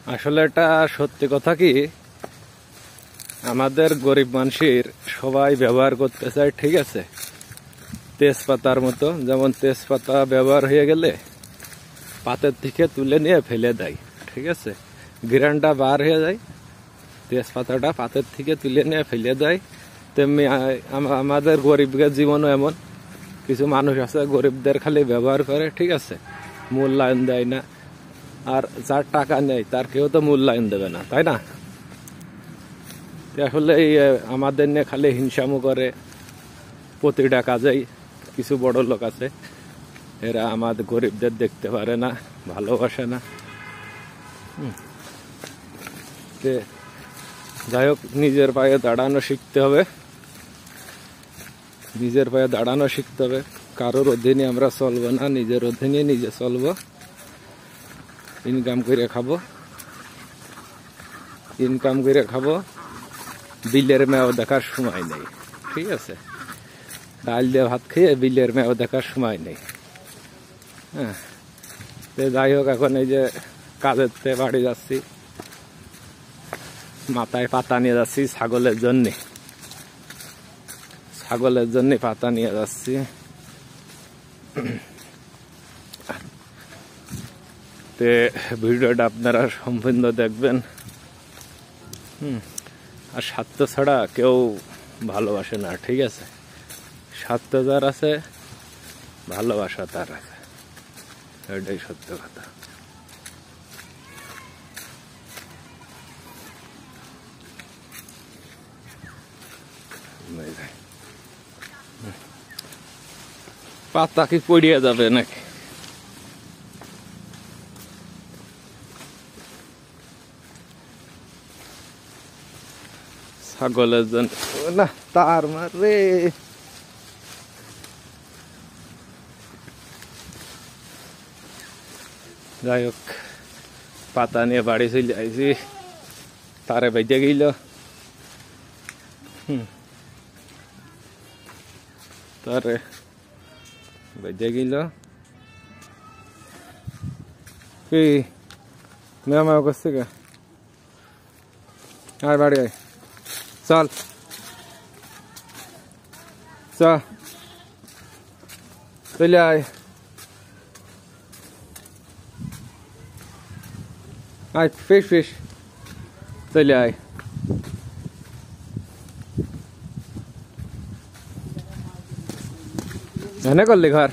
আসলে এটা সত্যি কথা কি, আমাদের গরিব মানুষের সবাই ব্যবহার করতে চায়, ঠিক আছে। তেজপাতার মতো, যেমন তেজপাতা ব্যবহার হয়ে গেলে পাতের থেকে তুলে নিয়ে ফেলে দেয়, ঠিক আছে। ঘ্রাণটা বার হয়ে যায়, তেজপাতাটা পাতের থেকে তুলে নিয়ে ফেলে দেয়। তেমনি আমাদের গরিবের জীবনও এমন। কিছু মানুষ আছে গরিবদের খালি ব্যবহার করে, ঠিক আছে, মূল্যায়ন দেয় না। আর যার টাকা নেই তার কেউ তো মূল্যায়ন দেবে না, তাই না? আসলে আমাদের নিয়ে খালি হিংসামো করে প্রতিটা কাজেই। কিছু বড় লোক আছে, এরা আমাদের গরিবদের দেখতে পারে না, ভালোবাসে না। যাই হোক, নিজের পায়ে দাঁড়ানো শিখতে হবে, নিজের পায়ে দাঁড়ানো শিখতে হবে। কারোর অধীনে আমরা চলবো না, নিজের অধীনে নিজে চলবো। ইনকাম করে খাবো, ইনকাম করে খাবো। বিলের মেয়াও দেখার সময় নেই, ঠিক আছে। ডাল দিয়ে ভাত খেয়ে বিলের মেয়াও দেখার সময় নেই। হ্যাঁ, যাই হোক, এখন এই যে কাজের থেকে বাড়ি যাচ্ছি, মাথায় পাতা নিয়ে যাচ্ছি ছাগলের জন্যে, ছাগলের জন্য পাতা নিয়ে যাচ্ছি। তে ভিডিওটা আপনারা সম্পূর্ণ দেখবেন। আর স্বার্থ ছাড়া কেউ ভালোবাসে না, ঠিক আছে। স্বার্থ যার আছে, ভালোবাসা তার আছে, এটাই সত্য কথা। পাতা কি পড়িয়ে যাবে নাকি? ছাগলের জন্য না, তার মারে যাই হোক, পাতা নিয়ে বাড়ি চলে আইছি, তারে বেঁচে গেল। তারে বেঁচে গেল কি মেয়া করছে কে? আয় বাড়ি আয়, চল চলে আয়, আয় ফিস চলে আয়। এনে করলি ঘর?